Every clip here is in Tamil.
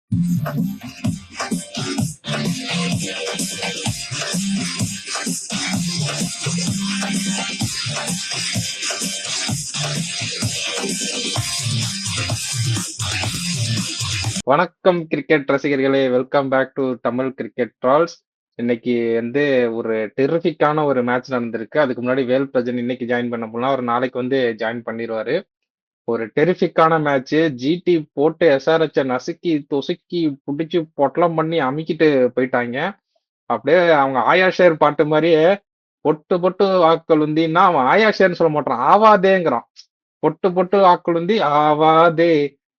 வணக்கம் கிரிக்கெட் ரசிகர்களே, welcome back to Tamil cricket trolls. இன்னைக்கு வந்து ஒரு டெரிஃபிக்கான ஒரு மேட்ச் நடந்திருக்கு. அதுக்கு முன்னாடி வேல் பிரஜன் இன்னைக்கு ஜாயின் பண்ண போலாம், ஒரு நாளைக்கு வந்து ஜாயின் பண்ணிடுவாரு. ஒரு டெரிஃபிக்கான மேட்ச். ஜிடி போட்டு எஸ்ஆர்எச் நசுக்கி தொசுக்கி புடிச்சு பொட்டலம் பண்ணி அமுக்கிட்டு போயிட்டாங்க. அப்படியே அவங்க ஆயா ஷேர் பாட்டு மாதிரியே பொட்டு பொட்டு வாக்குழுந்தின்னா அவன் ஆயா ஷேர்னு சொல்ல மாட்டான், ஆவாதேங்கிறான். பொட்டு பொட்டு வாக்குழுந்தி ஆவாதே,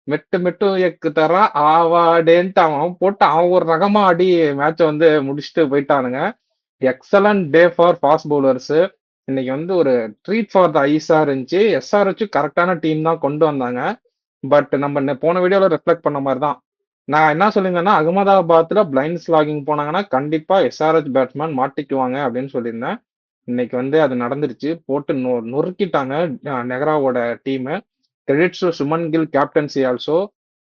மெட்டு மெட்டு எக்கு தரா ஆவாடேன்ட்டு அவன் போட்டு அவன் ஒரு ரகமா ஆடி மேட்சை வந்து முடிச்சுட்டு போயிட்டானுங்க. Excellent day for fast bowlers. இன்னைக்கு வந்து ஒரு ட்ரீட் ஃபார் த ஐஸா இருந்துச்சு. எஸ்ஆர்ஹெச் கரெக்டான டீம் தான் கொண்டு வந்தாங்க. பட் நம்ம போன வீடியோல ரெஃப்ளெக்ட் பண்ண மாதிரி தான். நான் என்ன சொல்லியிருந்தேன்னா, அகமதாபாத்ல பிளைண்ட் ஸ்லாகிங் போனாங்கன்னா கண்டிப்பா எஸ்ஆர்ஹெச் பேட்ஸ்மேன் மாட்டிக்குவாங்க அப்படின்னு சொல்லியிருந்தேன். இன்னைக்கு வந்து அது நடந்துருச்சு. போட்டு நொறுக்கிட்டாங்க நெஹ்ராவோட team. Credits to Shubman Gill captaincy also.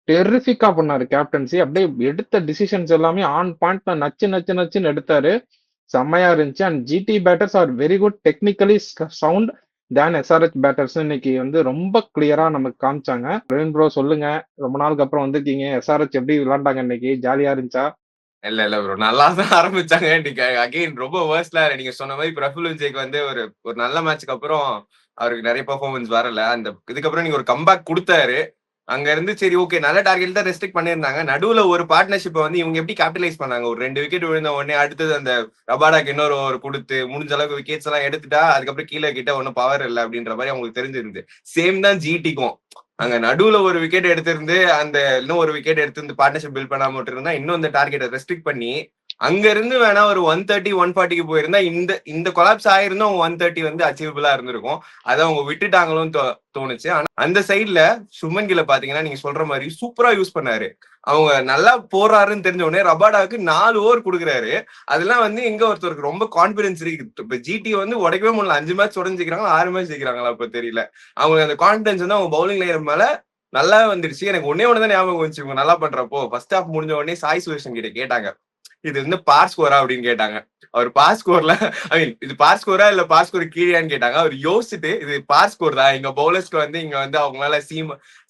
டெரிஃபிக்கா பண்ணாரு கேப்டன்சி. அப்படியே எடுத்த டிசிஷன்ஸ் எல்லாமே ஆன் பாயிண்ட்ல நச்சு நச்சு நச்சுன்னு எடுத்தாரு. செம்மையா இருந்துச்சு. And GT batters are very good technically sound than SRH batters. இன்னைக்கு வந்து ரொம்ப கிளியரா நமக்கு காமிச்சாங்க. பிரவீன் ப்ரோ சொல்லுங்க, ரொம்ப நாளுக்கு அப்புறம் வந்திருக்கீங்க. எஸ்ஆர்ஹெச் எப்படி விளையாண்டாங்க இன்னைக்கு? ஜாலியா இருந்துச்சா? இல்ல ப்ரோ, நல்லா தான் ஆரம்பிச்சாங்க. அகைன் ரொம்ப வேர்ஸ்ட்ல நீங்க சொன்ன மாதிரி பிரஃபுல் விஜய்க்கு வந்து ஒரு நல்ல மேட்ச்க்கு அப்புறம் அவருக்கு நிறைய பெர்ஃபார்மன்ஸ் வரல. அந்த இதுக்கப்புறம் நீங்க ஒரு கம்பேக் கொடுத்தாரு. அங்க இருந்து சரி ஓகே, நல்ல டார்கெட் தான் ரெஸ்ட்ரிக்ட் பண்ணிருந்தாங்க. நடுவுல ஒரு பார்ட்னர்ஷிப் வந்து இவங்க எப்படி கேபிட்டலைஸ் பண்ணாங்க, ஒரு 2 விக்கெட் விழுந்த உடனே அடுத்தது அந்த ரபாடாக்கு இன்னொரு ஓவர் கொடுத்து முடிஞ்ச அளவுக்கு விக்கெட்ஸ் எல்லாம் எடுத்துட்டா அதுக்கப்புறம் கீழே கிட்ட ஒன்னும் பவர் இல்லை அப்படின்ற மாதிரி அவங்களுக்கு தெரிஞ்சிருந்து. சேம் தான் ஜிடிக்கும். அங்க நடுவுல ஒரு விக்கெட் எடுத்திருந்து அந்த இன்னும் ஒரு விக்கெட் எடுத்து பார்ட்னர்ஷிப் பில்ட் பண்ணாம இருந்தா இன்னும் இந்த டார்கெட்டை ரெஸ்ட்ரிக்ட் பண்ணி அங்க இருந்து வேணா ஒரு 130 140க்கு போயிருந்தா இந்த கொலாப்ஸ் ஆயிருந்தும் அவங்க 130 வந்து அச்சீவபிளா இருந்திருக்கும். அதை அவங்க விட்டுட்டாங்களும் தோணுச்சு. ஆனா அந்த சைட்ல சுமன் கில்ல பாத்தீங்கன்னா நீங்க சொல்ற மாதிரி சூப்பரா யூஸ் பண்ணாரு. அவங்க நல்லா போறாருன்னு தெரிஞ்ச உடனே ரபாடாவுக்கு 4 ஓவர் கொடுக்குறாரு. அதெல்லாம் வந்து எங்க ஒருத்தருக்கு ரொம்ப கான்பிடன்ஸ் இருக்கு. இப்ப ஜிடி வந்து உடைக்கவே முடியல. 5 மேட்ச் உடஞ்சிக்கிறாங்களா 6 மேட்ச் ஜெயிக்கிறாங்களா இப்ப தெரியல. அவங்க அந்த கான்பிடன்ஸ் வந்து அவங்க பவுலிங் லேயர் மேல நல்லா வந்துருச்சு. எனக்கு ஒன்னே ஞாபகம் வந்துச்சு. இவங்க நல்லா பண்றப்போ ஃபர்ஸ்ட் ஹாஃப் முடிஞ்ச உடனே சாய் சுதர்ஷன் கிட்ட கேட்டாங்க, இது வந்து பார் ஸ்கோரா அப்படின்னு கேட்டாங்க. அவர் பார் ஸ்கோர்ல ஐ மீன் இது பார் ஸ்கோரா இல்ல பார் ஸ்கோர் கீழேன்னு கேட்டாங்க. அவர் யோசிச்சுட்டு இது பார் ஸ்கோர் தான், எங்க பவுலர்ஸ்க்கு வந்து இங்க வந்து அவங்களால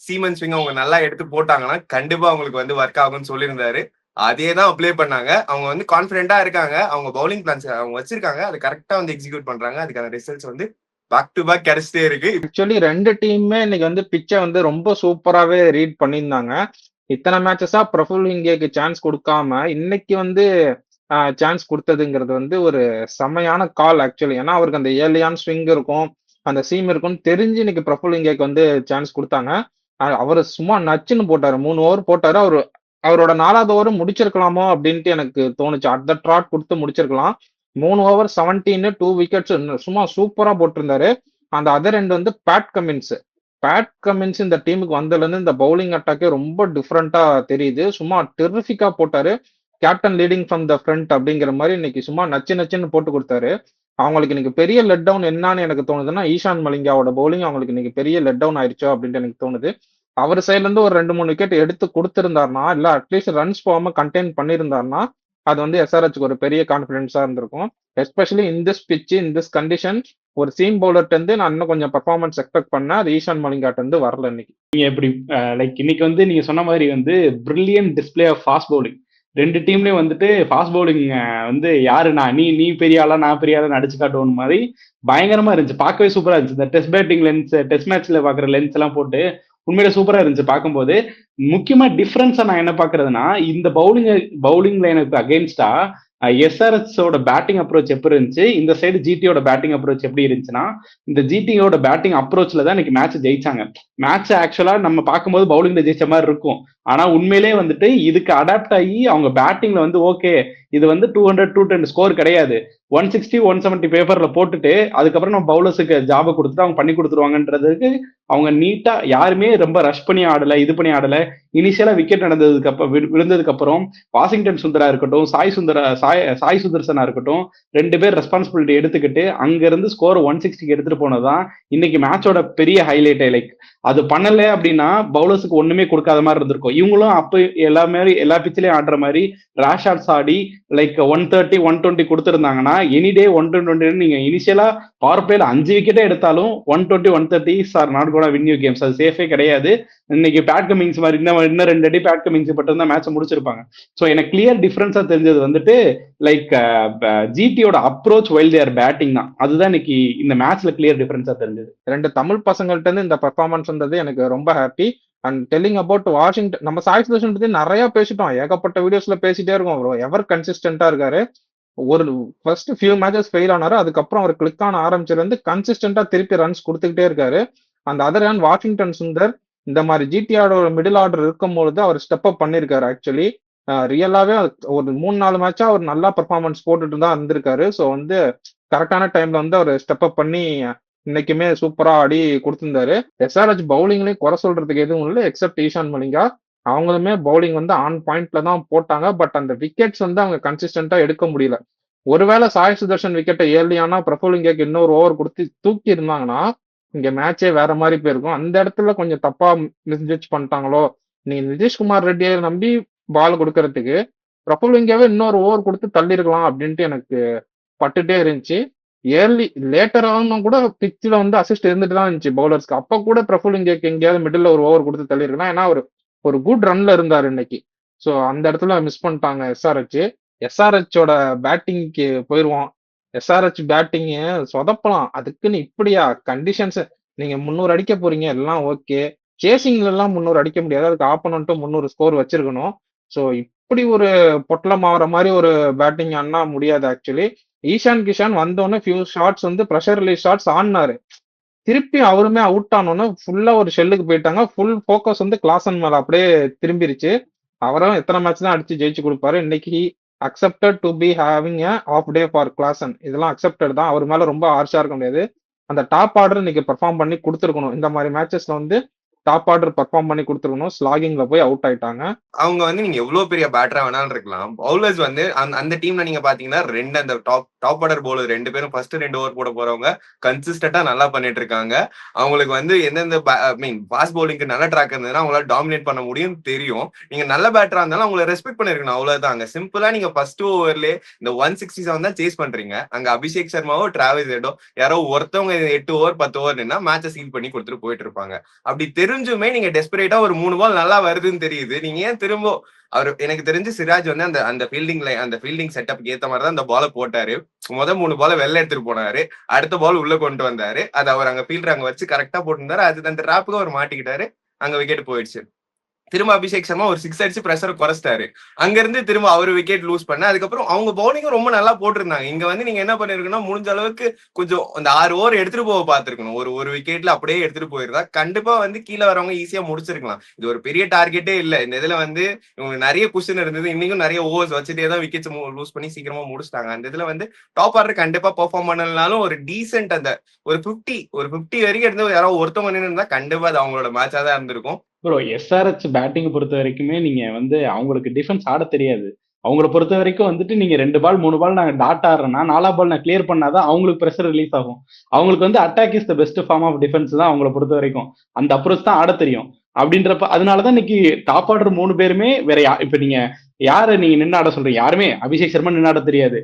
சீமன் ஸ்விங் அவங்க நல்லா எடுத்து போட்டாங்கன்னா கண்டிப்பா அவங்களுக்கு வந்து ஒர்க் ஆகும்னு சொல்லியிருந்தாரு. அதே தான் அப்ளை பண்ணாங்க. அவங்க வந்து கான்பிடென்டா இருக்காங்க. அவங்க பவுலிங் பிளான்ஸ் அவங்க வச்சிருக்காங்க, அது கரெக்டா வந்து எக்ஸிக்யூட் பண்றாங்க. அதுக்கான ரிசல்ட்ஸ் வந்து பேக் டு பேக் கிடைச்சிட்டே இருக்கு. ஆக்சுவலி 2 டீமுமே இன்னைக்கு வந்து பிச்சை வந்து ரொம்ப சூப்பராகவே ரீட் பண்ணியிருந்தாங்க. இத்தனை மேட்சஸா பிரஃபுல் இங்கேக்கு சான்ஸ் கொடுக்காம இன்னைக்கு வந்து சான்ஸ் கொடுத்ததுங்கிறது வந்து ஒரு செம்மையான கால் ஆக்சுவலி. ஏன்னா அவருக்கு அந்த ஏர்லியான ஸ்விங் இருக்கும், அந்த சீம் இருக்கும்னு தெரிஞ்சு இன்னைக்கு பிரஃபுல் இங்கேக்கு வந்து சான்ஸ் கொடுத்தாங்க. அவர் சும்மா நச்சுன்னு போட்டாரு. 3 ஓவர் போட்டாரு. அவரோட 4வது ஓவர் முடிச்சிருக்கலாமோ அப்படின்ட்டு எனக்கு தோணுச்சு. அந்த ட்ராட் கொடுத்து முடிச்சிருக்கலாம். 3 ஓவர் 17 2 விக்கெட்ஸ் சும்மா சூப்பரா போட்டிருந்தாரு. அந்த அதர் எண்ட் வந்து பேட் கமின்ஸ் இந்த டீமுக்கு வந்ததுல இருந்து இந்த பவுலிங் அட்டாக்கே ரொம்ப டிஃப்ரெண்டா தெரியுது. சும்மா டெரிஃபிக்கா போட்டாரு. Captain leading from the front அப்படிங்கிற மாதிரி இன்னைக்கு சும்மா நச்சு நச்சுன்னு போட்டு கொடுத்தாரு. அவங்களுக்கு இன்னைக்கு பெரிய லெட் டவுன் என்னன்னு எனக்கு தோணுதுன்னா, ஈஷான் மலிங்காவோட பவுலிங் அவங்களுக்கு இன்னைக்கு பெரிய லெட் டவுன் ஆயிடுச்சோ அப்படின்ட்டு எனக்கு தோணுது. அவர் சைட்ல இருந்து ஒரு 2-3 விக்கெட் எடுத்து கொடுத்திருந்தாருன்னா, இல்ல அட்லீஸ்ட் ரன்ஸ் போகாம கண்டெயின் பண்ணியிருந்தாருன்னா அது வந்து எஸ்ஆர்ஹெச்க்கு ஒரு பெரிய கான்பிடன்ஸா இருந்திருக்கும். Especially in this pitch in this condition ஒரு சீம் பவுலர்ட்ட இருந்து நான் இன்னும் கொஞ்சம் பெர்ஃபார்மன்ஸ் எக்ஸ்பெக்ட் பண்ணேன். அது ஈஷான் மலிங்காட்ட இருந்து வரல இன்னைக்கு. நீங்க எப்படி லைக் இன்னைக்கு வந்து நீங்க சொன்ன மாதிரி வந்து brilliant display of fast bowling. 2 டீம்லயும் வந்துட்டு ஃபாஸ்ட் பவுலிங் வந்து யாருண்ணா நீ பெரிய ஆளா நான் பெரிய ஆளா அடிச்சு காட்டுவோம் மாதிரி பயங்கரமா இருந்துச்சு. பார்க்கவே சூப்பரா இருந்துச்சு. இந்த டெஸ்ட் பேட்டிங் லென்ஸ், டெஸ்ட் மேட்ச்ல பாக்குற லென்ஸ் எல்லாம் போட்டு உண்மையில சூப்பரா இருந்துச்சு பார்க்கும்போது. முக்கியமா டிஃபரன்ஸா நான் என்ன பாக்குறதுன்னா, இந்த பவுலிங் லைனுக்கு அகேன்ஸ்டா எஸ்ஆர்எச்சோட பேட்டிங் அப்ரோச் எப்படி இருந்துச்சு, இந்த சைடு ஜிடியோட பேட்டிங் அப்ரோச் எப்படி இருந்துச்சுன்னா, இந்த ஜிடியோட பேட்டிங் அப்ரோச்ல தான் இன்னைக்கு மேட்ச் ஜெயிச்சாங்க. மேட்ச் ஆக்சுவலா நம்ம பார்க்கும்போது பவுலிங்ல ஜெயிச்ச மாதிரி இருக்கும். ஆனா உண்மையிலே வந்துட்டு இதுக்கு அடாப்ட் ஆகி அவங்க பேட்டிங்ல வந்து ஓகே இது வந்து 200 210 ஸ்கோர் கிடையாது, 160 170 பேப்பர்ல போட்டுட்டு அதுக்கப்புறம் நம்ம பவுலர்ஸுக்கு ஜாபை கொடுத்துட்டு அவங்க பண்ணி கொடுத்துருவாங்கன்றதுக்கு அவங்க நீட்டா யாருமே ரொம்ப ரஷ் பண்ணி ஆடல, இது பண்ணி ஆடல. இனிஷியலா விக்கெட் நடந்ததுக்கு அப்புறம் விழுந்ததுக்கு அப்புறம் வாஷிங்டன் சுந்தரா இருக்கட்டும், சாய் சுதர்சனா இருக்கட்டும், 2 பேர் ரெஸ்பான்சிபிலிட்டி எடுத்துக்கிட்டு அங்க இருந்து ஸ்கோர் 160 எடுத்துட்டு போனதுதான் இன்னைக்கு மேட்சோட பெரிய ஹைலைட். லைக் அது பண்ணல அப்படின்னா பவுலர்ஸுக்கு ஒண்ணுமே கொடுக்காத மாதிரி இருந்திருக்கும். இவங்களும் அப்ப எல்லா பிச்சிலையும் ஆடுற மாதிரி ரேஷ் ஷாட்ஸ் ஆடி லைக் 130 120 கொடுத்துருந்தாங்கன்னா எனி டே 120 நீங்க இனிஷியலா பவர் பிளேல 5 விக்கெட்டே எடுத்தாலும் 120 130 are not gonna win you games. அது சேஃபே கிடையாது. இன்னைக்கு பேட் கமிங்ஸ் மாதிரி இன்னும் 2 அடி பேட் கமிங்ஸ் பட்டு தான் மேட்ச் முடிச்சிருப்பாங்க. ஸோ எனக்கு கிளியர் டிஃபரன்ஸா தெரிஞ்சது வந்துட்டு லைக் ஜிடியோட அப்ரோச் வைல் தேர் பேட்டிங் தான். அதுதான் இன்னைக்கு இந்த மேட்ச்ல கிளியர் டிஃபரன்ஸா தெரிஞ்சது. 2 தமிழ் பசங்கள்ட்ட இருந்து இந்த பெர்ஃபார்மன்ஸ் வந்தது எனக்கு ரொம்ப happy. And telling about Washington, நம்ம சாய் சுதர்ஷன் பத்தி நிறைய பேசிட்டோம், ஏகப்பட்ட வீடியோஸ்ல பேசிட்டே இருக்கோம். ப்ரோ எவர் கன்சிஸ்டன்டா இருக்காரு. ஒரு ஃபர்ஸ்ட் ஃபியூ மேட்சஸ் ஃபெயில் ஆனாரு, அதுக்கப்புறம் அவர் கிளிக் ஆன ஆரம்பிச்சிருந்து கன்சிஸ்டன்டா திருப்பி ரன்ஸ் கொடுத்துக்கிட்டே இருக்காரு. அந்த அதர் ஹேண்ட் வாஷிங்டன் சுந்தர் இந்த மாதிரி ஜிடிஆரோட மிடில் ஆர்டர் இருக்கும் பொழுது அவர் ஸ்டெப் அப் பண்ணிருக்காரு. ஆக்சுவலி ரியலாவே ஒரு 3-4 மேட்சா அவர் நல்லா பெர்ஃபார்மன்ஸ் போட்டுட்டு தான் இருந்திருக்காரு. ஸோ வந்து கரெக்டான டைம்ல வந்து அவர் ஸ்டெப் அப் பண்ணி இன்னைக்குமே சூப்பரா ஆடி கொடுத்திருந்தாரு. எஸ்ஆர்ஹெச் பவுலிங்லயும் குறை சொல்றதுக்கு எதுவும் இல்லை எக்ஸப்ட் ஈஷான் மலிங்கா. அவங்களுமே பவுலிங் வந்து ஆன் பாயிண்ட்ல தான் போட்டாங்க. பட் அந்த விக்கெட்ஸ் வந்து அவங்க கன்சிஸ்டன்டா எடுக்க முடியல. ஒருவேளை சாய் சுதர்ஷன் விக்கெட்டை ஏர்லியானா பிரபுலிங்காக்கு இன்னொரு ஓவர் கொடுத்து தூக்கி இருந்தாங்கன்னா இங்க மேட்சே வேற மாதிரி போயிருக்கும். அந்த இடத்துல கொஞ்சம் தப்பா மிஸ்ஜட்ஜ் பண்ணிட்டாங்களோ. நீங்க நிதிஷ்குமார் ரெட்டியை நம்பி பால் கொடுக்கறதுக்கு பிரபுலிங்காவே இன்னொரு ஓவர் கொடுத்து தள்ளி இருக்கலாம் அப்படின்ட்டு எனக்கு பட்டுட்டே இருந்துச்சு. லேட்டரானும் கூட பிச்சில் வந்து அசிஸ்ட் இருந்துட்டு தான் இருந்துச்சு பவுலர்ஸ்க்கு. அப்ப கூட பிரபுலிங்காக்கு எங்கேயாவது மிடில் ஒரு ஓவர் கொடுத்து தள்ளி இருக்கலாம். ஏன்னா ஒரு குட் ரன்ல இருந்தாரு இன்னைக்கு. ஸோ அந்த இடத்துல மிஸ் பண்ணிட்டாங்க எஸ்ஆர்ஹெச்சோட பேட்டிங்க்கு போயிடுவோம். எஸ்ஆர்ஹெச் பேட்டிங் சொதப்பலாம், அதுக்குன்னு இப்படியா கண்டிஷன்ஸ். நீங்க 300 அடிக்க போறீங்க, எல்லாம் ஓகே. சேசிங்ல எல்லாம் 300 அடிக்க முடியாது, அதுக்கு ஆப்போனன்ட்டும் 300 ஸ்கோர் வச்சிருக்கணும். ஸோ இப்படி ஒரு பொட்டலம் ஆகிற மாதிரி ஒரு பேட்டிங் ஆனா முடியாது. ஆக்சுவலி ஈஷான் கிஷான் வந்தோடனே ஃபியூ ஷாட்ஸ் வந்து ப்ரெஷர் ரிலீஸ் ஷாட்ஸ் ஆடினாரு. திருப்பி அவருமே அவுட் ஆனோன்னு ஃபுல்லா ஒரு ஷெல்லுக்கு போயிட்டாங்க. ஃபுல் ஃபோக்கஸ் வந்து கிளாசன் மேல அப்படியே திரும்பிருச்சு. அவரும் எத்தனை மேட்ச் தான் அடிச்சு ஜெயிச்சு கொடுப்பாரு. இன்னைக்கு accepted to be having a off day for Klaasen. இதெல்லாம் அக்செப்டட் தான். அவர் மேல ரொம்ப ஹார்ஷா இருக்க முடியாது. அந்த டாப் ஆர்டர் இன்னைக்கு பெர்ஃபார்ம் பண்ணி கொடுத்துருக்கணும். இந்த மாதிரி மேட்சஸ்ல வந்து டாப் ஆர்டர் பெர்ஃபார்ம் பண்ணி கொடுத்துருக்கணும். ஸ்லாகிங்ல போய் அவுட் ஆயிட்டாங்க. அவங்க வந்து நீங்க எவ்வளவு பெரிய பேட்டரா வேணாலும் இருக்கலாம். பவுலர்ஸ் வந்து அந்த டீம்ல நீங்க பாத்தீங்கன்னா அந்த டாப் ஆர்டர் பவுலர் 2 பேரும் ஃபர்ஸ்ட் 2 ஓவர் போட போறவங்க கன்சிஸ்டன்டா நல்லா பண்ணிட்டு இருக்காங்க. அவங்களுக்கு வந்து எந்தெந்த ஃபாஸ்ட் பவுலிங்க்கு நல்ல ட்ராக் இருந்ததுன்னா அவங்களால டாமினேட் பண்ண முடியும் தெரியும். நீங்க நல்ல பேட்டரா இருந்தாலும் அவங்களை ரெஸ்பெக்ட் பண்ணிருக்கணும். அவ்வளவுதான். அங்க சிம்பிளா நீங்க ஃபர்ஸ்ட் ஓவர்லயே இந்த 167 தான் சேஸ் பண்றீங்க. அங்க அபிஷேக் சர்மாவோ டிராவிஸ் ஹெட்டோ யாரோ ஒருத்தவங்க 8 ஓவர் 10 ஓவர் நின்னா மேட்சை சீல் பண்ணி கொடுத்துட்டு போயிட்டு இருப்பாங்க. அப்படி தெரிஞ்சுமே நீங்க டெஸ்பரேட்டா ஒரு 3 பால் நல்லா வருதுன்னு தெரியுது, நீங்க ஏன் திரும்ப எனக்கு தெரிஞ்சு சிராஜ் வந்து அந்த ஃபீல்டிங் செட்டப் ஏத்த மாதிரி தான் அந்த பாலை போட்டாரு. 3 பாலை வெளில எடுத்துட்டு போனாரு, அடுத்த பால் உள்ள கொண்டு வந்தாரு. அது அவர் அங்க ஃபீல்டர் அங்க வச்சு கரெக்டா போட்டுருந்தாரு. அது அந்த டிராப்புக்கு அவர் மாட்டிக்கிட்டாரு, அங்க விக்கெட் போயிடுச்சு. திரும்ப அபிஷேக் சர்மா ஒரு 6 அடிச்சு பிரஷர் குறைச்சிட்டாரு. அங்க இருந்து திரும்ப அவர் விக்கெட் லூஸ் பண்ண. அதுக்கப்புறம் அவங்க பவுலிங்கும் ரொம்ப நல்லா போட்டிருந்தாங்க. இங்க வந்து நீங்க என்ன பண்ணிருக்கணும், முடிஞ்ச அளவுக்கு கொஞ்சம் அந்த 6 ஓவர் எடுத்துட்டு போக பாத்துருக்கணும். ஒரு விக்கெட்ல அப்படியே எடுத்துட்டு போயிருந்தா கண்டிப்பா வந்து கீழே வரவங்க ஈஸியா முடிச்சிருக்கலாம். இது ஒரு பெரிய டார்கெட்டே இல்ல. இந்த இதுல வந்து இவங்களுக்கு நிறைய குஷன் இருந்தது. இன்னைக்கும் நிறைய ஓவர்ஸ் வச்சுட்டே தான் விக்கெட்ஸ் லூஸ் பண்ணி சீக்கிரமா முடிச்சிட்டாங்க. அந்த இதுல வந்து டாப் ஆர்டர் கண்டிப்பா பெர்ஃபார்ம் பண்ணலனாலும் ஒரு டீசென்ட் அந்த ஒரு 50 வரைக்கும் இருந்து யாராவது ஒருத்தவங்க நின்று இருந்தா கண்டிப்பா அது அவங்களோட மேட்சா தான் இருந்திருக்கும். ப்ரோ எஸ்ஆர்ஹெச் பேட்டிங் பொறுத்த வரைக்குமே நீங்க வந்து அவங்களுக்கு டிஃபென்ஸ் ஆட தெரியாது. அவங்கள பொறுத்த வரைக்கும் வந்துட்டு நீங்க 2 பால் 3 பால் நாங்க டாட் ஆடுறேன்னா 4ஆம் பால் நான் கிளியர் பண்ணாதான் அவங்களுக்கு ப்ரெஷர் ரிலீஸ் ஆகும். அவங்களுக்கு வந்து attack is the best form of defence தான் அவங்கள பொறுத்த வரைக்கும். அந்த அப்ரோச் தான் ஆட தெரியும். அப்படின்றப்ப அதனாலதான் இன்னைக்கு டாப் ஆர்டர் 3 பேருமே வேற இப்ப நீங்க யாரை நீங்க நின்று ஆட சொல்றீங்க? யாருமே அபிஷேக் சர்மா நின்று ஆட தெரியாது,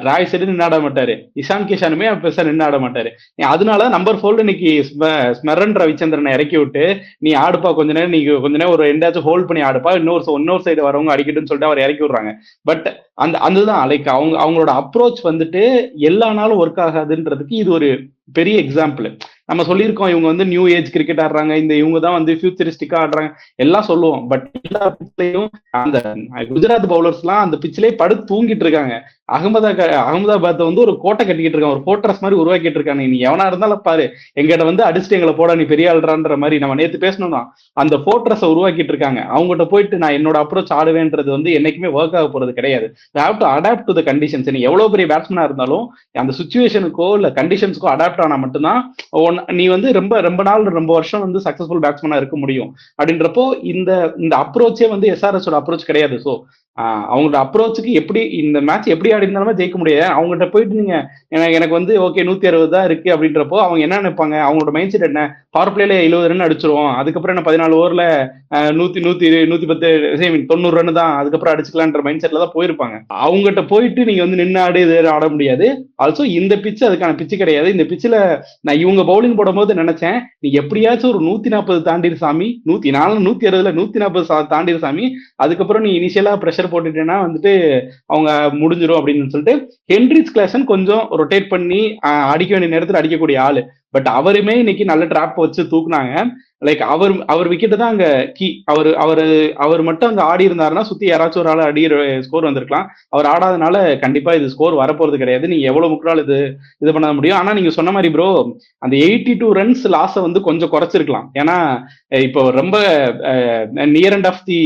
ராய் செட்டு நின்று ஆட மாட்டாரு, இஷான் கிஷானுமே பெருசா நின்று ஆட மாட்டாரு. அதனால நம்பர் 4 இன்னைக்கு ஸ்மெரன் ரவிச்சந்திரனை இறக்கி விட்டு நீ ஆடுப்பா கொஞ்ச நேரம், நீங்க கொஞ்ச நேரம் ஒரு ரெண்டாச்சும் ஹோல்ட் பண்ணி ஆடுப்பா, இன்னொரு சைடு வரவங்க அடிக்கட்டும்னு சொல்லிட்டு அவர் இறக்கி விடுறாங்க. பட் அதுதான் லைக் அவங்களோட அப்ரோச் வந்துட்டு எல்லா நாளும் ஒர்க் ஆகாதுன்றதுக்கு இது ஒரு பெரிய எக்ஸாம்பிள். நம்ம சொல்லியிருக்கோம் இவங்க வந்து நியூ ஏஜ் கிரிக்கெட் ஆடுறாங்க, இவங்க தான் வந்து ஃபியூச்சரிஸ்டிக்கா ஆடுறாங்க எல்லாம் சொல்லுவோம். பட் எல்லா பிச்சிலையும் அந்த குஜராத் பவுலர்ஸ்லாம் அந்த பிச்சிலே படுத்து தூங்கிட்டு இருக்காங்க. அகமதாபாத்தை வந்து ஒரு கோட்டை கட்டிக்கிட்டு இருக்காங்க, ஒரு போர்ட்ரஸ் மாதிரி உருவாக்கிட்டு இருக்காங்க. நீ எவனா இருந்தாலும் பாரு, எங்கிட்ட வந்து அடிச்சுட்டு எங்களை போட நீ பெரிய ஆள்றான்ற மாதிரி நம்ம நேத்து பேசணும் தான். அந்த போர்ட்ரஸை உருவாக்கிட்டு இருக்காங்க. அவங்ககிட்ட போயிட்டு நான் என்னோட அப்ரோச் ஆடுவேன்றது வந்து என்னைக்குமே ஒர்க் ஆக போறது கிடையாது. Have to adapt to the conditions. நீ எவ்வளவு பெரிய பேட்ஸ்மேனா இருந்தாலும் அந்த சுச்சுவேஷனுக்கோ இல்ல கண்டிஷன்ஸ்க்கோ அடாப்ட் ஆனா மட்டும்தான் நீ வந்து ரொம்ப ரொம்ப நாள் ரொம்ப வருஷம் வந்து சக்சஸ்ஃபுல் பேட்ஸ்மேனா இருக்க முடியும். அப்படின்றப்போ இந்த இந்த அப்ரோச்சே வந்து எஸ்ஆர்எஸோட அப்ரோச் கிடையாது. ஸோ அவங்களோட அப்ரோச்சுக்கு எப்படி இந்த மேட்ச் எப்படி ஆடி இருந்தாலுமே ஜெயிக்க முடியாது. அவங்ககிட்ட போயிட்டு நீங்க எனக்கு வந்து ஓகே 160 தான் இருக்கு அப்படின்றப்போ அவங்க என்ன நினைப்பாங்க, அவங்களோட மைண்ட் செட் என்ன, பவர் பிளேல 70 ரன் அடிச்சிருவோம், அதுக்கப்புறம் என்ன 14 ஓவர்ல 110 90 ரன் தான், அதுக்கப்புறம் அடிச்சுக்கலான்ற மைண்ட் செட்ல தான் போயிருப்பாங்க. அவங்ககிட்ட போயிட்டு நீங்க வந்து நின்று ஆடு இது ஆட முடியாது. ஆல்சோ இந்த பிச்சு அதுக்கான பிச்சு கிடையாது. இந்த பிச்சில் நான் இவங்க பவுலிங் போடும்போது நினைச்சேன், நீ எப்படியாச்சும் ஒரு 140 தாண்டிரு சாமி, 160ல 140 தாண்டிரு சாமி, அதுக்கப்புறம் நீ இனிஷியலா ப்ரெஷர் போட்டுட்டேன்னா வந்துட்டு அவங்க முடிஞ்சிடும் அப்படின்னு சொல்லிட்டு ஹென்ரிச் கிளாசன் கொஞ்சம் ரொட்டேட் பண்ணி அடிக்க வேண்டிய நேரத்தில் அடிக்கக்கூடிய ஆளு. பட் அவருமே இன்னைக்கு நல்ல டிராப் வச்சு தூக்குனாங்க. லைக் அவர் விக்கெட்டு தான் அங்க கீ. அவர் மட்டும் அங்க ஆடி இருந்தாருன்னா சுத்தி யாராச்சும் ஒரு ஆள் அடிக்கிற ஸ்கோர் வந்திருக்கலாம். அவர் ஆடாதனால கண்டிப்பா இது ஸ்கோர் வரப்போறது கிடையாது. நீங்க எவ்வளவு முக்கியம் இது பண்ண முடியும். ஆனா நீங்க சொன்ன மாதிரி ப்ரோ, அந்த 82 ரன்ஸ் லாஸை வந்து கொஞ்சம் குறைச்சிருக்கலாம். ஏன்னா இப்போ ரொம்ப நியர் அண்ட் ஆஃப் தி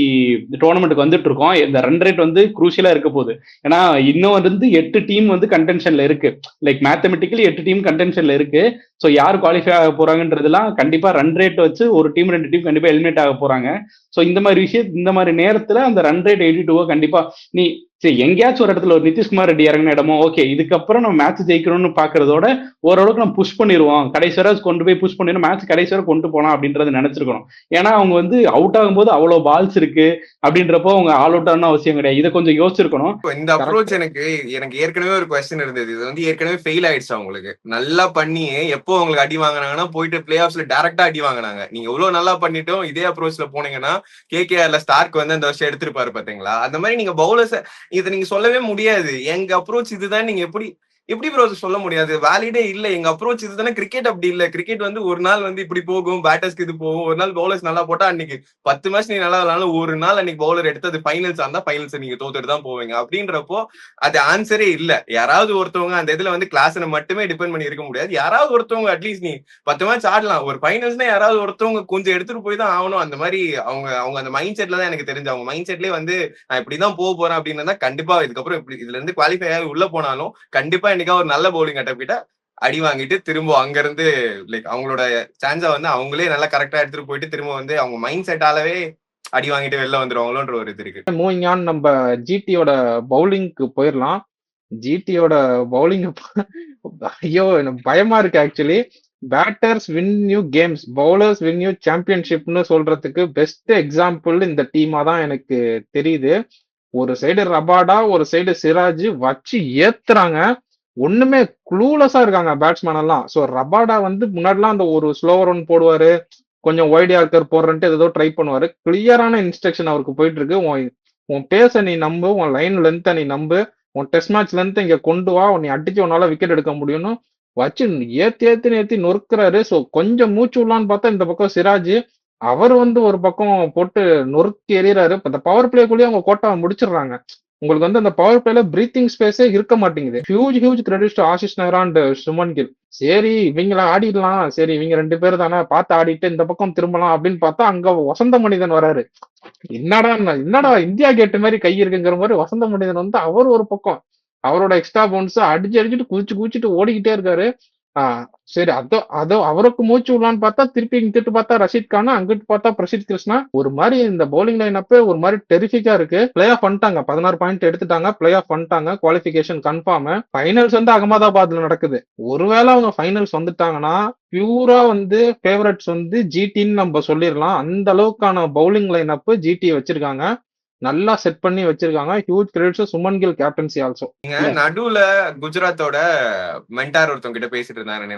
டோர்னமெண்ட்டுக்கு வந்துட்டு இருக்கோம். இந்த ரன் ரேட் வந்து குரூஷியலா இருக்க போகுது. ஏன்னா இன்னும் வந்து 8 டீம் வந்து கண்டென்ஷன்ல இருக்கு. லைக் மேத்தமெட்டிக்கலி 8 டீம் கண்டென்ஷன்ல இருக்கு. ஸோ யார் குவாலிஃபை ஆக போறாங்கன்றதுலாம் கண்டிப்பா ரன் ரேட் வச்சு ஒரு டீம் 2 டீம் கண்டிப்பா எலிமினேட் ஆக போறாங்க. ஸோ இந்த மாதிரி நேரத்துல அந்த ரன் ரேட் 82 கண்டிப்பா நீ சரி எங்கேயாச்சும் ஒரு இடத்துல ஒரு நிதிஷ்குமார் ரெட்டி இறங்கின இடமோ ஓகே, இதுக்கப்புறம் நம்ம மேட்ச் ஜெயிக்கணும்னு பாக்குறதோட ஓரளவுக்கு நம்ம புஷ் பண்ணிடுவோம், கடைசி வரை கொண்டு போய் புஷ் பண்ணிடும், மேட்ச் கடைசி வரை கொண்டு போலாம் அப்படின்றத நினைச்சிருக்கணும். ஏன்னா அவங்க வந்து அவுட் ஆகும்போது அவ்வளவு பால்ஸ் இருக்கு அப்படின்றப்போ அவங்க ஆல் அவுட் ஆகணும் அவசியம் கிடையாது. இதை கொஞ்சம் யோசிச்சிருக்கணும். இந்த அப்ரோச் எனக்கு ஏற்கனவே ஒரு கொஸ்டின் இருந்தது. இது வந்து ஏற்கனவே ஃபெயில் ஆயிடுச்சு. அவங்களுக்கு நல்லா பண்ணி எப்போ அவங்களுக்கு அடி வாங்கினாங்கன்னா போயிட்டு பிளே ஆஃப்ஸ்ல டைரக்டா அடி வாங்கினாங்க. நீங்க எவ்வளவு நல்லா பண்ணிட்டோம் இதே அப்ரோச்ல போனீங்கன்னா கேகேஆர்ல ஸ்டார்க் வந்து அந்த வருஷம் எடுத்திருப்பாரு பாத்தீங்களா. அந்த மாதிரி நீங்க பவுலர்ஸ் இதை நீங்க சொல்லவே முடியாது. எங்க அப்ரோச் இதுதான், நீங்க எப்படி ப்ரோ சொல்ல முடியாது, வேலிடே இல்ல. எங்க அப்ரோச் இதுதானே. கிரிக்கெட் அப்படி இல்ல. கிரிக்கெட் வந்து ஒரு நாள் வந்து இப்படி போகும், பேட்டர்ஸ்க்கு இது போகும். ஒரு நாள் பவுலர்ஸ் நல்லா போட்டா அன்னைக்கு 10 மேட்ச் நீ நல்லா இல்லைனாலும் ஒரு நாள் அன்னைக்கு பவுலர் எடுத்து அது ஃபைனல்ஸ் இருந்தா ஃபைனல்ஸ் நீங்க தோத்துட்டு தான் போவீங்க. அப்படின்றப்போ அது ஆன்சரே இல்ல. யாராவது ஒருத்தவங்க அந்த இதுல வந்து கிளாஸ்ல மட்டுமே டிபெண்ட் பண்ணி இருக்க முடியாது. யாராவது ஒருத்தவங்க அட்லீஸ்ட் நீ 10 மேட்ச் ஆடலாம், ஒரு ஃபைனல்ஸ்னா யாராவது ஒருத்தவங்க கொஞ்சம் எடுத்துட்டு போய் தான் ஆகணும். அந்த மாதிரி அவங்க அந்த மைண்ட் செட்ல தான் எனக்கு தெரிஞ்சு, அவங்க மைண்ட் செட்லயே வந்து நான் இப்படிதான் போக போறேன் அப்படின்னு கண்டிப்பா இதுக்கப்புறம் இப்படி இதுல இருந்து குவாலிஃபை ஆகி உள்ள போனாலும் கண்டிப்பா இன்னைக்கு ஒரு நல்ல பவுலிங் அட்டப்பிட்ட அடி வாங்கிட்டு திரும்ப அங்க இருந்து லைக் அவங்களோட சான்ஸா வந்து அவங்களே நல்லா கரெக்டா எடுத்துட்டு போயிட்டு திரும்ப வந்து அவங்க மைண்ட் செட்டாலவே அடி வாங்கிட்டு வெளில வந்துருவாங்களோன்ற ஒரு இது இருக்கு. மூவிங் ஆன், நம்ம ஜிடியோட பவுலிங்க்கு போயிடலாம். ஜிடியோட பவுலிங் ஐயோ எனக்கு பயமா இருக்கு actually. Batters win you games, bowlers win you சாம்பியன்ஷிப்னு சொல்றதுக்கு பெஸ்ட் எக்ஸாம்பிள் இந்த டீமா தான் எனக்கு தெரியுது. ஒரு சைடு ரபாடா, ஒரு சைடு சிராஜ் வச்சு ஏத்துறாங்க. ஒண்ணுமே க்ளூலெஸ்ஸா இருக்காங்க பேட்ஸ்மேன் எல்லாம். ஸோ ரபாடா வந்து முன்னாடிலாம் அந்த ஒரு ஸ்லோவர் ஒன் போடுவாரு, கொஞ்சம் ஒய்ட் யார்க்கர் போடுறன்ட்டு ஏதோ ட்ரை பண்ணுவாரு. கிளியரான இன்ஸ்ட்ரக்ஷன் அவருக்கு போயிட்டு இருக்கு. உன் பேஸை நீ நம்பு, உன் லைன் லென்த்தை நீ நம்பு, உன் டெஸ்ட் மேட்ச் லென்த் இங்க கொண்டு வா, நீ அடிச்சு உன்னால விக்கெட் எடுக்க முடியும்னு வச்சு ஏத்தி நொறுக்குறாரு. ஸோ கொஞ்சம் மூச்சு விடலான்னு பார்த்தா இந்த பக்கம் சிராஜ் அவர் வந்து ஒரு பக்கம் போட்டு நொறுக்கி எறிகிறாரு. இந்த பவர் பிளேக்குள்ளேயே அவங்க கோட்டாவை முடிச்சிடுறாங்க. உங்களுக்கு வந்து அந்த பவர் பிளேல பிரீத்திங் ஸ்பேஸே இருக்க மாட்டேங்குது. Huge credit to Ashish Nehra and Shubman Gill. சரி இவங்கள ஆடிடலாம், சரி இவங்க 2 பேர் தானே பார்த்து ஆடிட்டு இந்த பக்கம் திரும்பலாம் அப்படின்னு பார்த்தா அங்க வசந்த மனிதன் வராரு. என்னடா இந்தியா கேட்டு மாதிரி கை இருக்குங்கிற மாதிரி வசந்த மனிதன் வந்து அவர் ஒரு பக்கம் அவரோட எக்ஸ்ட்ரா பவுன்ஸ் அடிச்சுட்டு குதிச்சுட்டு ஓடிக்கிட்டே இருக்காரு. சரி அதோ அவருக்கு மூச்சு விடலான்னு பார்த்தா திருப்பி இங்கிட்டு பார்த்தா ரஷீத் கான், அங்கிட்டு பார்த்தா பிரசித் கிருஷ்ணா. ஒரு மாதிரி இந்த பவுலிங் லைன் அப்பே ஒரு மாதிரி டெரிஃபிக்கா இருக்கு. பிளே ஆஃப் பண்ணிட்டாங்க, 16 பாயிண்ட் எடுத்துட்டாங்க, பிளே ஆஃப் பண்ணிட்டாங்க, குவாலிஃபிகேஷன் கன்ஃபார்ம். ஃபைனல்ஸ் வந்து அகமதாபாத்ல நடக்குது. ஒருவேளை அவங்க ஃபைனல்ஸ் வந்துட்டாங்கன்னா பியூரா வந்து ஃபேவரட்ஸ் வந்து ஜிடின்னு நம்ம சொல்லிடலாம். அந்த அளவுக்கான பவுலிங் லைன் அப் ஜிடி வச்சிருக்காங்க, நல்லா செட் பண்ணி வச்சிருக்காங்க. Huge credits Shubman Gill captaincy also. நடுவுல குஜராத்தோட மென்டார் ஒருத்தவங்க கிட்ட பேசிட்டு இருந்தாரு.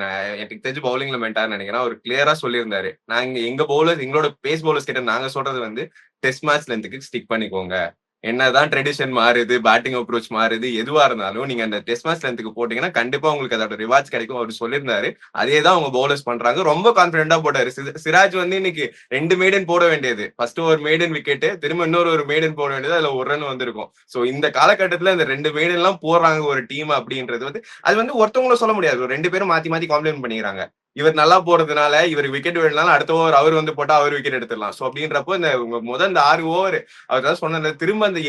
எனக்கு தெரிஞ்சு பவுலிங்ல மென்டார் நினைக்கிறேன். அவர் கிளியரா சொல்லியிருந்தாரு, நாங்க எங்க பவுலர்ஸ் எங்களோட பேஸ் பவுலர்ஸ் கிட்ட நாங்க சொல்றது வந்து டெஸ்ட் மேட்ச் லென்த்துக்கு ஸ்டிக் பண்ணிக்கோங்க, என்னதான் ட்ரெடிஷன் மாறுது, பேட்டிங் அப்ரோச் மாறுது, எதுவா இருந்தாலும் நீங்க அந்த டெஸ்ட் மேட்ச் லென்த்துக்கு போட்டீங்கன்னா கண்டிப்பா உங்களுக்கு அதோட ரிவார்ட்ஸ் கிடைக்கும். அவர் சொல்லியிருந்தாரு. அதே தான் அவங்க பவுலர்ஸ் பண்றாங்க. ரொம்ப கான்பிடென்டா போட்டாரு. சிராஜ் வந்து இன்னைக்கு 2 மெய்டன் போட வேண்டியது. ஃபர்ஸ்ட் ஒரு மெய்டன் விக்கெட், திரும்ப இன்னொரு ஒரு மெய்டன் போட வேண்டியது. அதுல ஒரு ரன் வந்திருக்கும். சோ இந்த காலகட்டத்துல இந்த 2 மெய்டன் எல்லாம் போடுறாங்க ஒரு டீம் அப்படின்றது வந்து அது வந்து ஒருத்தவங்களும் சொல்ல முடியாது. 2 பேரும் மாத்தி மாத்தி காம்ப்ளிமெண்ட் பண்ணிக்கிறாங்க. இவர் நல்லா போறதுனால இவர் விக்கெட் விடலாம், அடுத்த ஓவர் அவர் வந்து போட்டா அவர் விக்கெட் எடுத்துடலாம். சோ அப்படின்றப்போ இந்த முதல் இந்த 6 ஓவர் அவர் தான் சொன்ன திரும்ப அந்த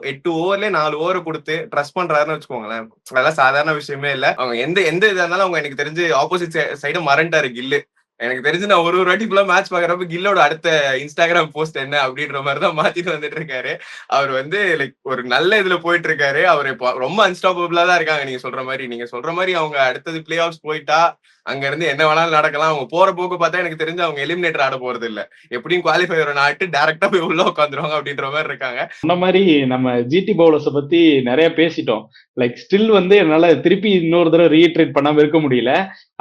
8 ஓவர்லயே 4 ஓவர் கொடுத்து ட்ரஸ்ட் பண்றாருன்னு வச்சுக்கோங்களேன். அதெல்லாம் சாதாரண விஷயமே இல்ல. அவங்க எந்த எந்த இதா இருந்தாலும் அவங்க எனக்கு தெரிஞ்சு ஆப்போசிட் சைடு மறந்துட்டாரு கில்லு. எனக்கு தெரிஞ்சு நான் ஒரு வாட்டி ஃபுல்லா மேட்ச் பாக்குறப்ப கில்லோட அடுத்த இன்ஸ்டாகிராம் போஸ்ட் என்ன அப்படின்ற மாதிரி தான் மாத்திட்டு வந்துட்டு இருக்காரு. அவர் வந்து லைக் ஒரு நல்ல இதுல போயிட்டு இருக்காரு. அவர் இப்போ ரொம்ப அன்ஸ்டாப்பபிளா தான் இருக்காங்க. நீங்க சொல்ற மாதிரி அவங்க அடுத்தது பிளே ஆஃப்ஸ் போயிட்டா அங்க இருந்து என்ன வேணாலும் நடக்கலாம். அவங்க போற போக்கு பார்த்தா எனக்கு தெரிஞ்சு அவங்க எலிமினேட்டர் ஆட போறது இல்ல. எப்படியும் குவாலிஃபையர் ஆட்டு டைரக்டா போய் உள்ள உட்காந்துருவாங்க அப்படின்ற மாதிரி இருக்காங்க. சொன்ன மாதிரி நம்ம ஜிடி பவுலர்ஸை பத்தி நிறைய பேசிட்டோம். லைக் ஸ்டில் வந்து என்னால திருப்பி இன்னொரு தடவை ரீட்ரேட் பண்ணாம இருக்க முடியல.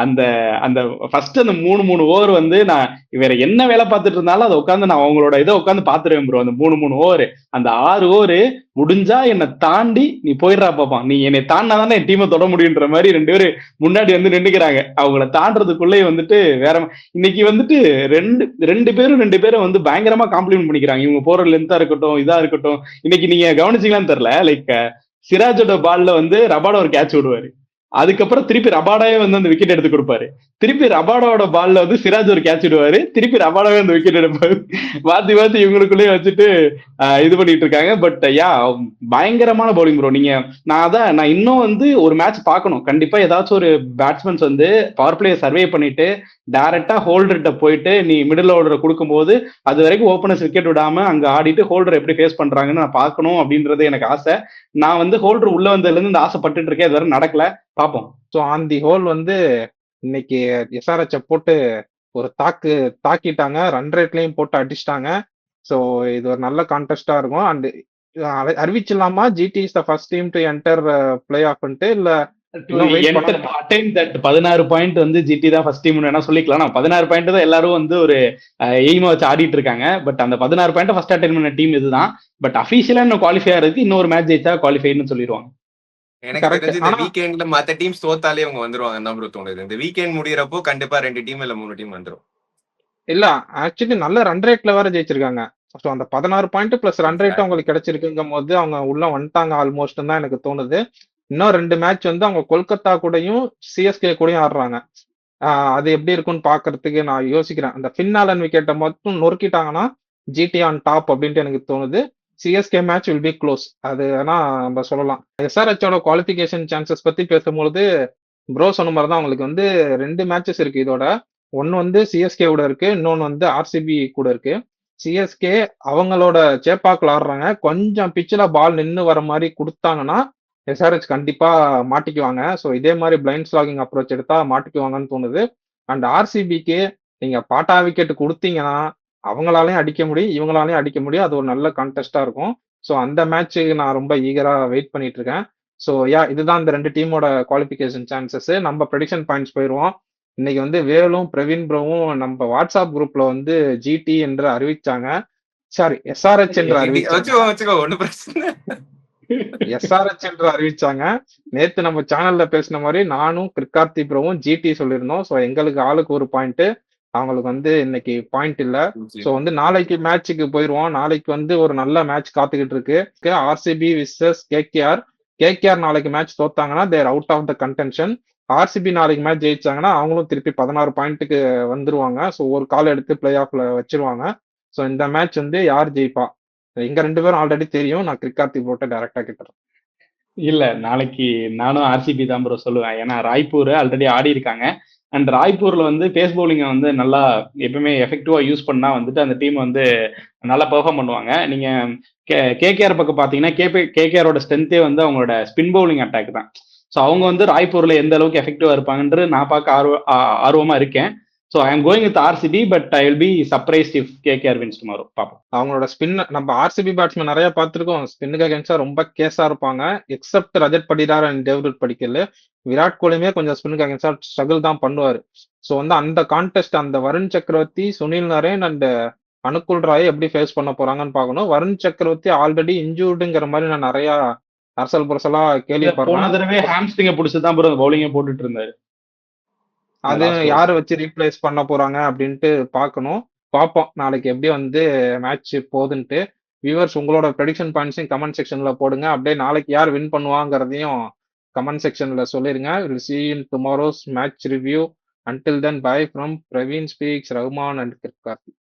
அந்த அந்த ஃபர்ஸ்ட் அந்த 3 ஓவர் வந்து நான் வேற என்ன வேலை பார்த்துட்டு இருந்தாலும் அதை உட்காந்து நான் அவங்களோட இதை உட்காந்து பாத்துருவேன் ப்ரோ. அந்த 3 ஓவர், அந்த 6 ஓவர் முடிஞ்சா என்னை தாண்டி நீ போயிடுறா பாப்பான், நீ என்னை தாண்டினா தானே என் டீமை தொட முடியுன்ற மாதிரி 2 பேரும் முன்னாடி வந்து நின்றுக்கிறாங்க. அவங்கள தாண்டறதுக்குள்ளே வந்துட்டு வேற இன்னைக்கு வந்துட்டு ரெண்டு பேரும் வந்து பயங்கரமா காம்ப்ளிமெண்ட் பண்ணிக்கிறாங்க. இவங்க போற லென்த்தா இருக்கட்டும், இதா இருக்கட்டும். இன்னைக்கு நீங்க கவனிச்சீங்களான்னு தெரியல, லைக் சிராஜோட பால்ல வந்து ரபாடா ஒரு கேட்ச் விடுவாரு. அதுக்கப்புறம் திருப்பி ரபாடாவே வந்து அந்த விக்கெட் எடுத்து கொடுப்பாரு. திருப்பி ரபாடாவோட பால்ல வந்து சிராஜ் ஒரு கேட்ச் விடுவாரு. திருப்பி ரபாடாவே அந்த விக்கெட் எடுப்பாரு. மாத்தி மாத்தி இவங்களுக்குள்ளேயே வச்சுட்டு இது பண்ணிட்டு இருக்காங்க. பட் யா, பயங்கரமான பவுலிங் ப்ரோ. நான் இன்னும் வந்து ஒரு மேட்ச் பார்க்கணும். கண்டிப்பா ஏதாச்சும் ஒரு பேட்ஸ்மேன்ஸ் வந்து பவர் பிளேயை சர்வே பண்ணிட்டு டைரக்டா ஹோல்டர்கிட்ட போயிட்டு நீ மிடில் ஆர்டரை கொடுக்கும்போது அது வரைக்கும் ஓப்பனர்ஸ் விக்கெட் விடாம அங்க ஆடிட்டு ஹோல்டர் எப்படி ஃபேஸ் பண்றாங்கன்னு நான் பார்க்கணும் அப்படின்றது எனக்கு ஆசை. நான் வந்து ஹோல்டர் உள்ள வந்ததுல இருந்து இந்த ஆசைப்பட்டு இருக்கேன். இது வரை நடக்கல, பார்ப்போம். ஸோ ஆன் தி ஹோல் வந்து இன்னைக்கு எஸ்ஆர்எச்சை போட்டு ஒரு தாக்கிட்டாங்க, ரன் ரேட்லயும் போட்டு அடிச்சிட்டாங்க. ஸோ இது ஒரு நல்ல கான்டெஸ்டா இருக்கும். அண்ட் அறிவிச்சிடலாமா GT is the first team to enter play ஆஃப்ன்ட்டு, இல்ல 16 பாயிண்ட் வந்து ஜிடி தான் ஃபர்ஸ்ட் டீம் வேணா சொல்லிக்கலாம். 16 பாயிண்ட் தான் எல்லாரும் வந்து ஒரு எய்மா வச்சு ஆடிட்டு இருக்காங்க. பட் அந்த 16 பாயிண்ட் ஃபர்ஸ்ட் அட்டைன் பண்ண டீம் இதுதான். பட் அபிஷியலா இன்னும் குவாலிஃபை ஆகிறதுக்கு இன்னொரு மேட்ச் ஜெயிச்சா குவாலிஃபைன்னு சொல்லிடுவாங்க. எனக்கு தெரிஞ்சு இந்த வீக்கெண்ட்ல மத்த டீம்ஸ் தோத்தாலே அவங்க வந்துருவாங்க தான் ப்ரோ தோணுது. இந்த வீக்கெண்ட் முடியறப்போ கண்டிப்பா 2 டீம் இல்ல 3 டீம் வந்துரும். இல்ல ஆக்சுவலி நல்ல ரன் ரேட்ல வேற ஜெயிச்சிருக்காங்க. ஸோ அந்த 16 பாயிண்ட் பிளஸ் ரன் ரேட் அவங்களுக்கு கிடைச்சிருக்குங்கும் போது அவங்க உள்ள வந்துட்டாங்க ஆல்மோஸ்ட் தான் எனக்கு தோணுது. இன்னும் 2 மேட்ச் வந்து அவங்க கொல்கத்தா கூடயும் சிஎஸ்கே கூடயும் ஆடுறாங்க. அது எப்படி இருக்கும்னு பாக்குறதுக்கு நான் யோசிக்கிறேன். அந்த ஃபின்னாலன் விக்கெட்டை மட்டும் நொறுக்கிட்டாங்கன்னா ஜிடி ஆன் டாப் அப்படின்ட்டு எனக்கு தோணுது. CSK match will be close, அது வேணா நம்ம சொல்லலாம். எஸ்ஆர்எச்சோட குவாலிஃபிகேஷன் சான்சஸ் பத்தி பேசும்பொழுது ப்ரோ சொன்ன மாதிரி தான் அவங்களுக்கு வந்து 2 மேட்சஸ் இருக்கு இதோட. ஒன்னு வந்து சிஎஸ்கே கூட இருக்கு, இன்னொன்னு வந்து ஆர்சிபி கூட இருக்கு. சிஎஸ்கே அவங்களோட சேப்பாக்கில் ஆடுறாங்க. கொஞ்சம் பிச்சில் பால் நின்று வர மாதிரி கொடுத்தாங்கன்னா எஸ்ஆர்எச் கண்டிப்பா மாட்டிக்குவாங்க. ஸோ இதே மாதிரி பிளைண்ட் ஸ்லாகிங் அப்ரோச் எடுத்தா மாட்டிக்குவாங்கன்னு தோணுது. அண்ட் ஆர்சிபிக்கு நீங்க பாட்டா விக்கெட் கொடுத்தீங்கன்னா அவங்களாலையும் அடிக்க முடியும், இவங்களாலையும் அடிக்க முடியும். அது ஒரு நல்ல கான்டெஸ்டா இருக்கும். ஸோ அந்த மேட்சுக்கு நான் ரொம்ப ஈகரா வெயிட் பண்ணிட்டு இருக்கேன். ஸோ இதுதான் இந்த 2 டீமோட குவாலிஃபிகேஷன் சான்சஸ். நம்ம ப்ரெடிக்ஷன் பாயிண்ட்ஸ் போயிடுவோம். இன்னைக்கு வந்து வேலும் பிரவீன் ப்ரோவும் நம்ம வாட்ஸ்அப் குரூப்ல வந்து ஜிடி என்று அறிவிச்சாங்க. சாரி, எஸ்ஆர்எச் என்று அறிவிச்சாங்க. எஸ்ஆர்எச் என்று அறிவிச்சாங்க. நேத்து நம்ம சேனல்ல பேசின மாதிரி நானும் கிரிக்கார்த்தி ப்ரோவும் ஜிடி சொல்லியிருந்தோம். ஸோ எங்களுக்கு ஆளுக்கு ஒரு பாயிண்ட், அவங்களுக்கு வந்து இன்னைக்கு பாயிண்ட் இல்ல. ஸோ வந்து நாளைக்கு மேட்சுக்கு போயிருவோம். நாளைக்கு வந்து ஒரு நல்ல மேட்ச் காத்துக்கிட்டு இருக்கு. RCB versus KKR. கேகேஆர் நாளைக்கு மேட்ச் தோத்தாங்கன்னா they're out of the contention. RCB நாளைக்கு மேட்ச் ஜெயிச்சாங்கன்னா அவங்களும் திருப்பி 16 பாயிண்ட்டுக்கு வந்துருவாங்க. ஸோ ஒரு கால் எடுத்து பிளே ஆஃப்ல வச்சிருவாங்க. ஸோ இந்த மேட்ச் வந்து யார் ஜெயிப்பா எங்க 2 பேரும் ஆல்ரெடி தெரியும். நான் கிரிக்கார்த்தி போட்டு டைரக்டா கேட்டுறேன். இல்ல, நாளைக்கு நானும் ஆர்சிபி தான் ப்ரோ சொல்லுவேன். ஏன்னா ராய்ப்பூர் ஆல்ரெடி ஆடி இருக்காங்க. அண்ட் ராய்ப்பூர்ல வந்து பேஸ் பவுலிங்கை வந்து நல்லா எப்பவுமே எஃபெக்டிவா யூஸ் பண்ணா வந்துட்டு அந்த டீம் வந்து நல்லா பெர்ஃபார்ம் பண்ணுவாங்க. நீங்க கேகேஆர் பக்கம் பாத்தீங்கன்னா கேகேஆரோட ஸ்ட்ரென்த்தே வந்து அவங்களோட ஸ்பின் பவுலிங் அட்டாக் தான். ஸோ அவங்க வந்து ராய்ப்பூர்ல எந்த அளவுக்கு எஃபெக்டிவா இருப்பாங்கன்ற நான் பார்க்க ஆர்வமா இருக்கேன். So I am going with RCB, but I will be surprised if KKR wins tomorrow. பார்ப்போம். அவங்களோட ஸ்பின் நம்ம ஆர்சிபி பேட்ஸ்மேன் நிறைய பார்த்துருக்கோம். ஸ்பின்னுக்கு அகேன்ஸ்டா ரொம்ப கேஸா இருப்பாங்க. Except Rajat Patidar and Devdutt Padikkal. விராட் கோலியுமே கொஞ்சம் ஸ்பின்னுக்கு அகேன்ஸ்டா ஸ்ட்ரகிள் தான் பண்ணுவாரு. ஸோ வந்து அந்த கான்டெஸ்ட் அந்த வருண் சக்கரவர்த்தி, சுனில் நரேன் அண்ட் அனுகுல் ராய் எப்படி ஃபேஸ் பண்ண போறாங்கன்னு பார்க்கணும். வருண் சக்கரவர்த்தி ஆல்ரெடி இன்ஜூர்டுங்கிற மாதிரி நான் நிறைய அரசல் புரசலா போன கேள்விப்படுறேன். தடவை ஹாம்ஸ்ட்ரிங்க பிடிச்சி தான் ப்ரோ பவுலிங்க போட்டுட்டு இருந்தாரு. அது லாஸ்ட் ஓவர் யாரை வச்சு ரீப்ளேஸ் பண்ண போறாங்க அப்படின்ட்டு பார்க்கணும். பார்ப்போம் நாளைக்கு எப்படி வந்து மேட்ச் போகுதுன்ட்டு. வியூவர்ஸ் உங்களோட ப்ரெடிக்ஷன் பாயிண்ட்ஸையும் கமெண்ட் செக்ஷன்ல போடுங்க. அப்படியே நாளைக்கு யார் வின் பண்ணுவாங்கிறதையும் கமெண்ட் செக்ஷன்ல சொல்லிருங்க. We'll see you in tomorrow's match review. Until then, bye from Praveen Speaks, Rahman and Kirkarthi.